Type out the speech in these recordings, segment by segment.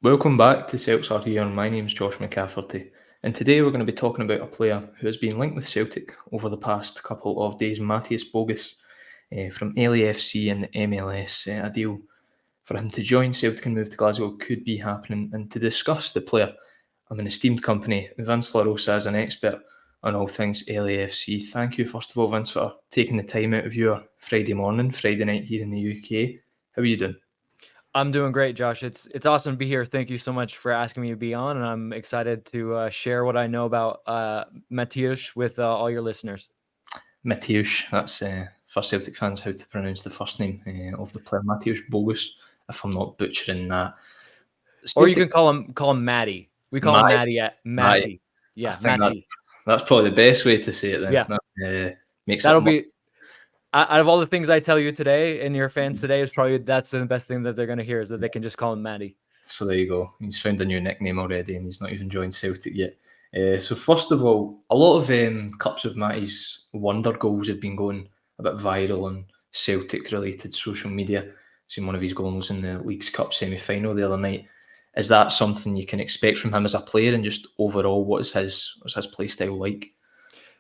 Welcome back to CeltsAreHere. My name's Josh McCafferty, and today we're going to be talking about a player who has been linked with Celtic over the past couple of days, Mateusz Bogusz from LAFC and the MLS. A deal for him to join Celtic and move to Glasgow could be happening, and to discuss the player, I'm an esteemed company, Vince La Rosa, as an expert on all things LAFC. Thank you, first of all, Vince, for taking the time out of your Friday night here in the UK. How are you doing? I'm doing great, Josh. It's awesome to be here. Thank you so much for asking me to be on, and I'm excited to share what I know about Mateusz with all your listeners. Mateusz, that's for Celtic fans how to pronounce the first name of the player, Mateusz Bogusz, if I'm not butchering that. Or you can call him Matty. We call him Matty at Matty. Yeah, I think Matty. that's probably the best way to say it then. Yeah. That, makes That'll it be out of all the things I tell you today and your fans today, is probably that's the best thing that they're going to hear, is that they can just call him Matty. So there you go. He's found a new nickname already, and he's not even joined Celtic yet. So first of all, a lot of clips of Matty's wonder goals have been going a bit viral on Celtic-related social media. Seen one of his goals in the Leagues Cup semi-final the other night. Is that something you can expect from him as a player, and just overall, what's his play style like?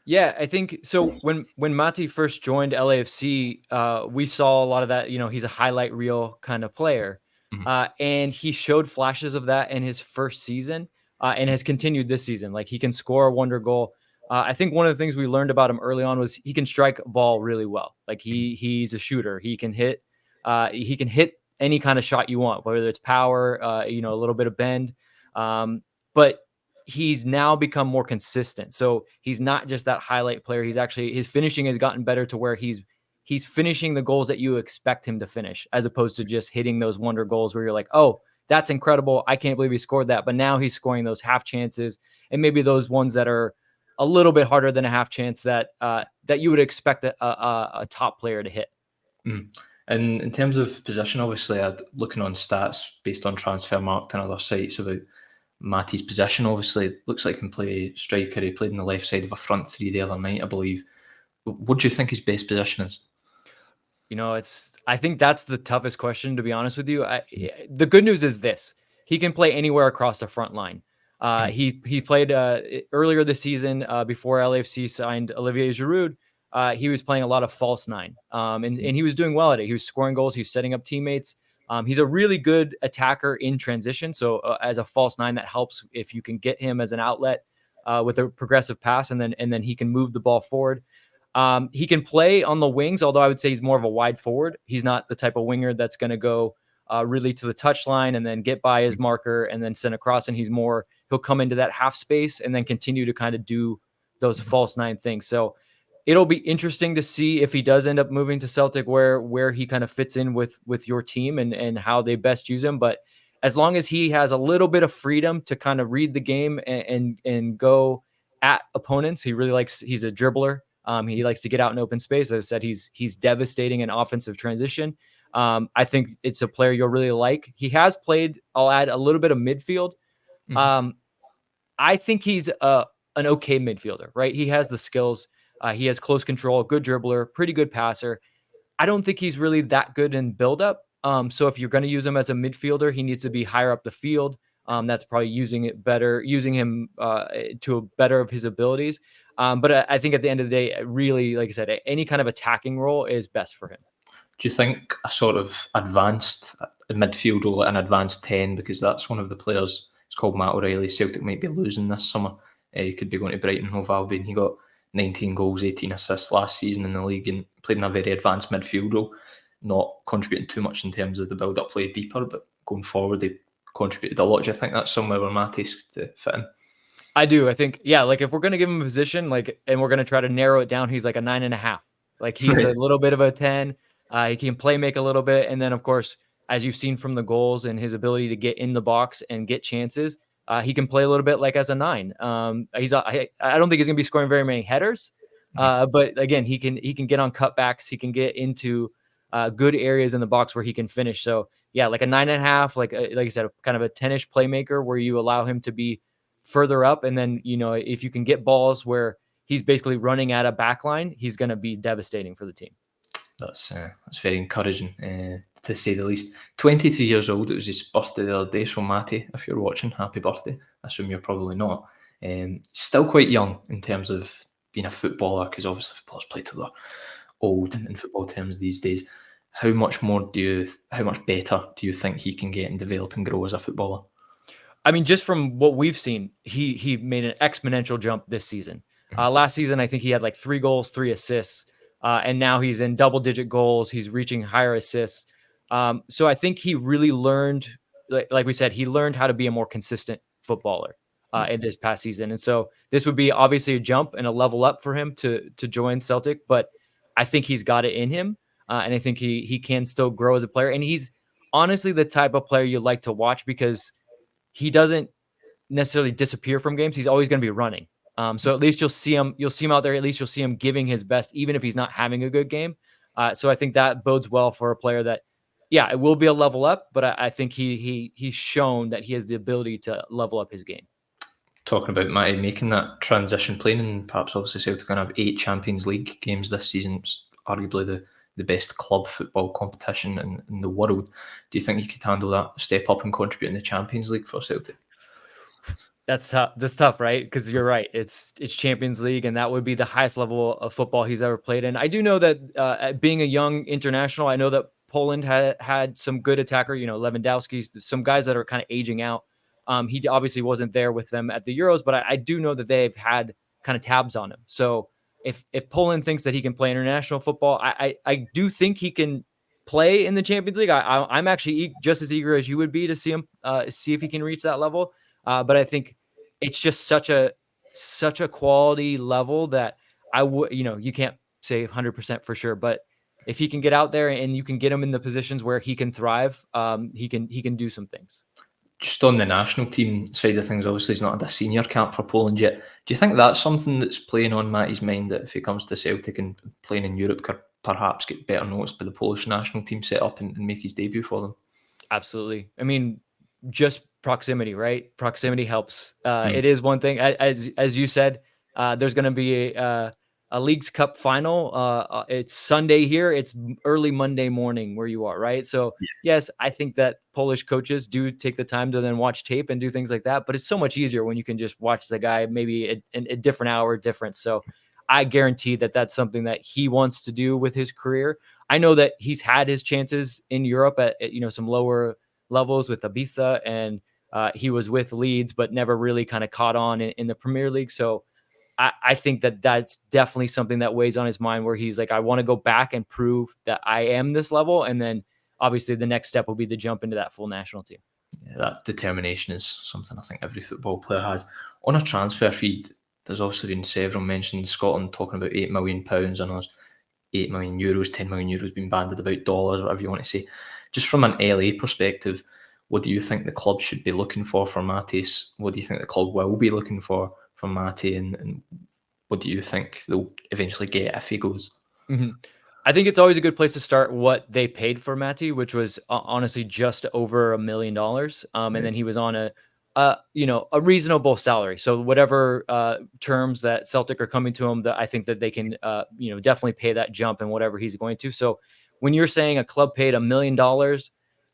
Yeah, I think so. When Mati first joined LAFC, we saw a lot of that. You know, he's a highlight reel kind of player, and he showed flashes of that in his first season, and has continued this season. Like, he can score a wonder goal. I think one of the things we learned about him early on was he can strike a ball really well. Like, he's a shooter. He can hit any kind of shot you want, whether it's power, a little bit of bend, but he's now become more consistent. So he's not just that highlight player. His finishing has gotten better to where he's finishing the goals that you expect him to finish, as opposed to just hitting those wonder goals where you're like, oh, that's incredible, I can't believe he scored that. But now he's scoring those half chances, and maybe those ones that are a little bit harder than a half chance that you would expect a top player to hit. And in terms of position, obviously, looking on stats based on Transfermarkt and other sites about Matty's position, obviously looks like he can play striker. He played on the left side of a front three the other night, I believe. What do you think his best position is? I think that's the toughest question, to be honest with you. The good news is this: he can play anywhere across the front line. He played earlier this season before LAFC signed Olivier Giroud. He was playing a lot of false nine, and he was doing well at it. He was scoring goals. He was setting up teammates. He's a really good attacker in transition. So as a false nine, that helps if you can get him as an outlet with a progressive pass, and then he can move the ball forward. He can play on the wings, although I would say he's more of a wide forward. He's not the type of winger that's going to go really to the touchline and then get by his marker and then send across. And he'll come into that half space and then continue to kind of do those false nine things. So it'll be interesting to see if he does end up moving to Celtic, where he kind of fits in with your team and how they best use him. But as long as he has a little bit of freedom to kind of read the game and go at opponents, he's a dribbler. He likes to get out in open space. As I said, he's devastating in offensive transition. I think it's a player you'll really like. He has played, I'll add, a little bit of midfield. I think he's an okay midfielder, right? He has the skills. He has close control, good dribbler, pretty good passer. I don't think he's really that good in build-up. So if you're going to use him as a midfielder, he needs to be higher up the field. That's probably using him to a better of his abilities. But I think at the end of the day, really, like I said, any kind of attacking role is best for him. Do you think a sort of advanced midfield role, an advanced 10, because that's one of the players, it's called Matt O'Reilly, Celtic might be losing this summer. He could be going to Brighton Hove Albion. He got 19 goals, 18 assists last season in the league and played in a very advanced midfield role, not contributing too much in terms of the build-up play deeper, but going forward, they contributed a lot. Do you think that's somewhere where Matty's to fit in? I do. I think, yeah, like if we're going to give him a position, and we're going to try to narrow it down, he's like a 9.5. Like, he's a little bit of a 10. He can play make a little bit. And then, of course, as you've seen from the goals and his ability to get in the box and get chances, he can play a little bit like as a 9. I don't think he's going to be scoring very many headers. But again, he can get on cutbacks. He can get into good areas in the box where he can finish. So yeah, like a 9.5, like I said, kind of a 10-ish playmaker where you allow him to be further up. And then, if you can get balls where he's basically running at a back line, he's going to be devastating for the team. That's very encouraging to to say the least. 23 years old, it was his birthday the other day, so Matty, if you're watching, happy birthday. I assume you're probably not. Still quite young in terms of being a footballer, because obviously footballers play till they're old in football terms these days. How much better do you think he can get and develop and grow as a footballer? I mean, just from what we've seen, he made an exponential jump this season. Last season, I think he had like 3 goals, 3 assists, and now he's in double-digit goals. He's reaching higher assists. So I think he really learned, like we said, he learned how to be a more consistent footballer in this past season. And so this would be obviously a jump and a level up for him to join Celtic, but I think he's got it in him, and I think he can still grow as a player. And he's honestly the type of player you like to watch because he doesn't necessarily disappear from games. He's always going to be running. So at least you'll see him out there. At least you'll see him giving his best, even if he's not having a good game. So I think that bodes well for a player that, yeah, it will be a level up, but I think he's shown that he has the ability to level up his game. Talking about Matty making that transition, playing in perhaps obviously Celtic going to have 8 Champions League games this season. It's arguably the best club football competition in the world. Do you think he could handle that step up and contribute in the Champions League for Celtic? That's tough. That's tough, right? Because you're right. It's Champions League, and that would be the highest level of football he's ever played in. I do know that being a young international, I know that Poland had some good attacker. Lewandowski, some guys that are kind of aging out. He obviously wasn't there with them at the Euros, but I do know that they've had kind of tabs on him. So if Poland thinks that he can play international football, I do think he can play in the Champions League. I'm actually just as eager as you would be to see him, see if he can reach that level. But I think it's just such a quality level that I would, you can't say 100% for sure, but if he can get out there and you can get him in the positions where he can thrive, he can do some things. Just on the national team side of things, obviously he's not had a senior camp for Poland yet. Do you think that's something that's playing on Matty's mind, that if he comes to Celtic and playing in Europe, could perhaps get better noticed by the Polish national team set up and make his debut for them? Absolutely. I mean, just proximity, right? Proximity helps. It is one thing, as you said, there's going to be a Leagues Cup final. It's Sunday here. It's early Monday morning where you are, right? So yes, I think that Polish coaches do take the time to then watch tape and do things like that, but it's so much easier when you can just watch the guy maybe a different hour difference. So I guarantee that that's something that he wants to do with his career. I know that he's had his chances in Europe at some lower levels with Ibiza, and he was with Leeds, but never really kind of caught on in the Premier League. So I think that that's definitely something that weighs on his mind, where he's like, I want to go back and prove that I am this level. And then obviously the next step will be to jump into that full national team. Yeah, that determination is something I think every football player has. On a transfer fee, there's obviously been several mentions. Scotland talking about £8 million, and us €8 million, €10 million being banded about dollars, whatever you want to say. Just from an LA perspective, what do you think the club should be looking for Mateusz? What do you think the club will be looking for Matty? And what do you think they'll eventually get if he goes? Mm-hmm. I think it's always a good place to start what they paid for Matty, which was honestly just over $1 million. And then he was on a reasonable salary. So whatever terms that Celtic are coming to him, that I think that they can, definitely pay that jump and whatever he's going to. So when you're saying a club paid $1 million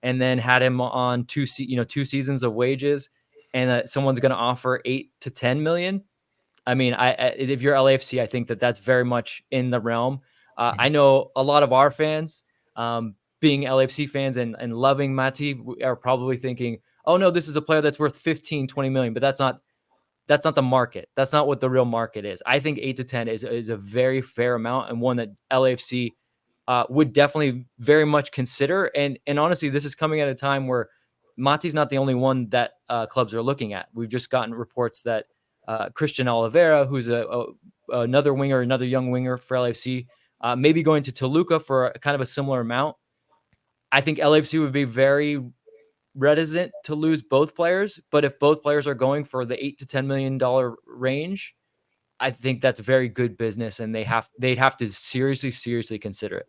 and then had him on 2 seasons of wages, and that someone's going to offer 8 to 10 million, I mean, if you're LAFC, I think that that's very much in the realm. I know a lot of our fans, being LAFC fans and loving Matty, are probably thinking, oh no, this is a player that's worth 15, 20 million, but that's not the market. That's not what the real market is. I think 8 to 10 is a very fair amount, and one that LAFC would definitely very much consider. And honestly, this is coming at a time where Matty's not the only one that clubs are looking at. We've just gotten reports that Christian Oliveira, who's another winger, another young winger for LAFC, maybe going to Toluca for a kind of a similar amount. I think LAFC would be very reticent to lose both players, but if both players are going for the $8 to $10 million range, I think that's very good business, and they'd have to seriously consider it.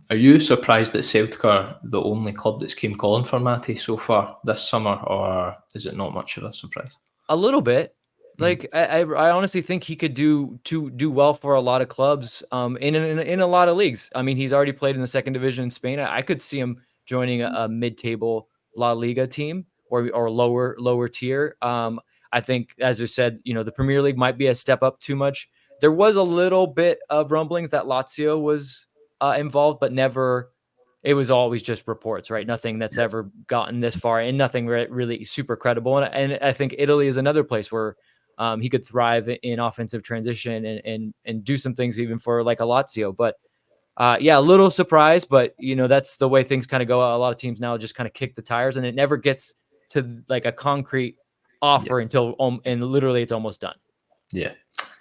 Are you surprised that Celtic are the only club that's came calling for Matty so far this summer, or is it not much of a surprise? A little bit. Like I honestly think he could do well for a lot of clubs, in a lot of leagues. I mean, he's already played in the second division in Spain. I could see him joining a mid-table La Liga team or lower tier. I think, as you said, the Premier League might be a step up too much. There was a little bit of rumblings that Lazio was involved, but never. It was always just reports, right? Nothing that's ever gotten this far, and nothing really super credible. And I think Italy is another place where he could thrive in offensive transition and do some things even for like a Lazio. But yeah, a little surprised, but that's the way things kind of go. A lot of teams now just kind of kick the tires, and it never gets to like a concrete offer until and literally it's almost done. Yeah.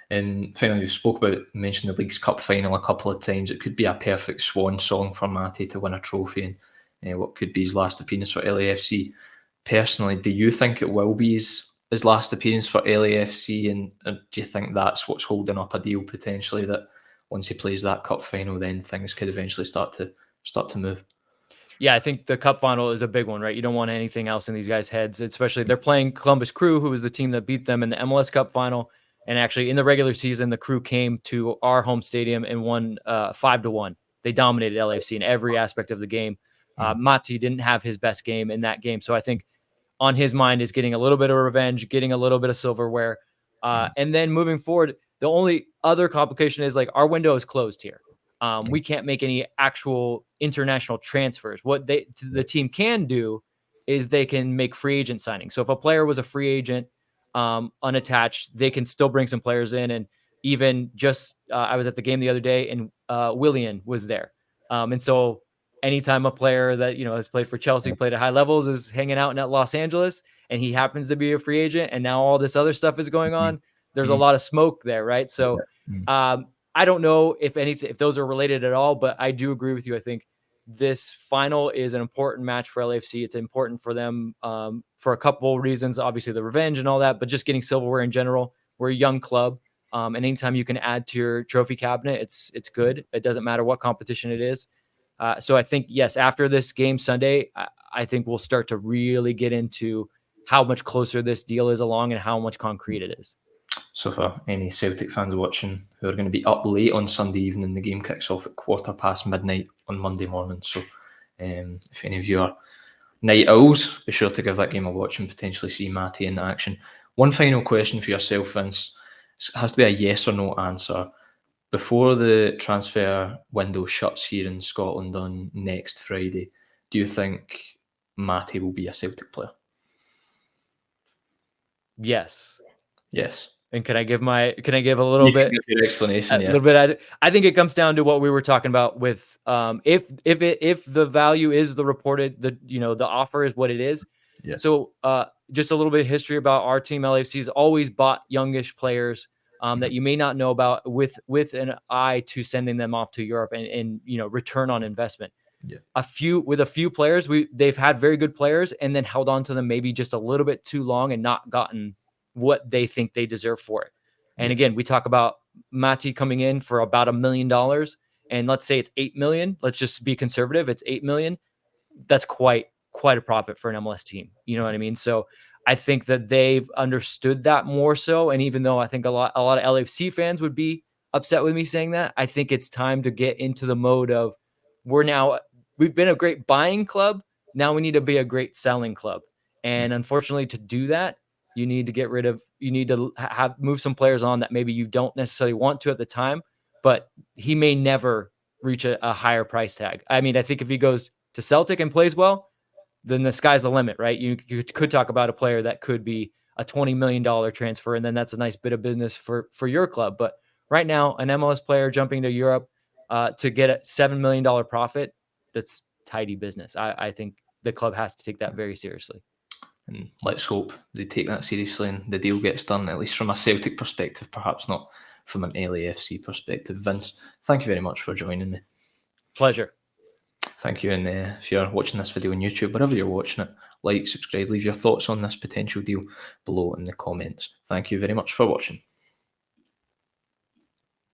And finally, you mentioned the League's Cup Final a couple of times. It could be a perfect swan song for Matty to win a trophy and what could be his last appearance for LAFC. Personally, do you think it will be his last appearance for LAFC? And do you think that's what's holding up a deal potentially, that once he plays that Cup Final, then things could eventually start to move? Yeah, I think the Cup Final is a big one, right? You don't want anything else in these guys' heads, especially they're playing Columbus Crew, who was the team that beat them in the MLS Cup Final. And actually, in the regular season, the Crew came to our home stadium and won 5-1. They dominated LAFC in every aspect of the game. Mati didn't have his best game in that game. So I think on his mind is getting a little bit of revenge, getting a little bit of silverware. And then moving forward, the only other complication is like our window is closed here. We can't make any actual international transfers. What the team can do is they can make free agent signings. So if a player was a free agent, unattached, they can still bring some players in. And even just, I was at the game the other day and Willian was there. And so anytime a player that, has played for Chelsea, played at high levels, is hanging out in Los Angeles and he happens to be a free agent and now all this other stuff is going on, there's a lot of smoke there. Right. So, I don't know if those are related at all, but I do agree with you. I think this final is an important match for LAFC. It's important for them for a couple reasons, obviously the revenge and all that, but just getting silverware in general. We're a young club, and anytime you can add to your trophy cabinet, it's good. It doesn't matter what competition it is. So I think, yes, after this game Sunday, I think we'll start to really get into how much closer this deal is along and how much concrete it is. So for any Celtic fans watching who are going to be up late on Sunday evening, the game kicks off at midnight on Monday morning. So if any of you are night owls, be sure to give that game a watch and potentially see Matty in action. One final question for yourself, Vince. It has to be a yes or no answer. Before the transfer window shuts here in Scotland on next Friday, do you think Matty will be a Celtic player? Yes. Yes. And can I give a little bit your explanation? A little bit. I think it comes down to what we were talking about with if the value is the reported, the offer is what it is. Yeah. So just a little bit of history about our team. LAFC has always bought youngish players that you may not know about with an eye to sending them off to Europe and return on investment. Yeah. A few players, they've had very good players and then held on to them maybe just a little bit too long and not gotten what they think they deserve for it. And again, we talk about Mati coming in for about $1 million, and let's say it's 8 million. Let's just be conservative. It's 8 million. That's quite a profit for an MLS team. You know what I mean? So I think that they've understood that more so. And even though I think a lot of LAFC fans would be upset with me saying that, I think it's time to get into the mode of we've been a great buying club. Now we need to be a great selling club. And unfortunately, to do that, you need to move some players on that maybe you don't necessarily want to at the time, but he may never reach a higher price tag. I mean, I think if he goes to Celtic and plays well, then the sky's the limit, right? You could talk about a player that could be a $20 million transfer, and then that's a nice bit of business for your club. But right now, an MLS player jumping to Europe to get a $7 million profit, that's tidy business. I think the club has to take that very seriously. And let's hope they take that seriously and the deal gets done, at least from a Celtic perspective, perhaps not from an LAFC perspective. Vince, thank you very much for joining me. Pleasure. Thank you. And if you're watching this video on YouTube, wherever you're watching it, like, subscribe, leave your thoughts on this potential deal below in the comments. Thank you very much for watching.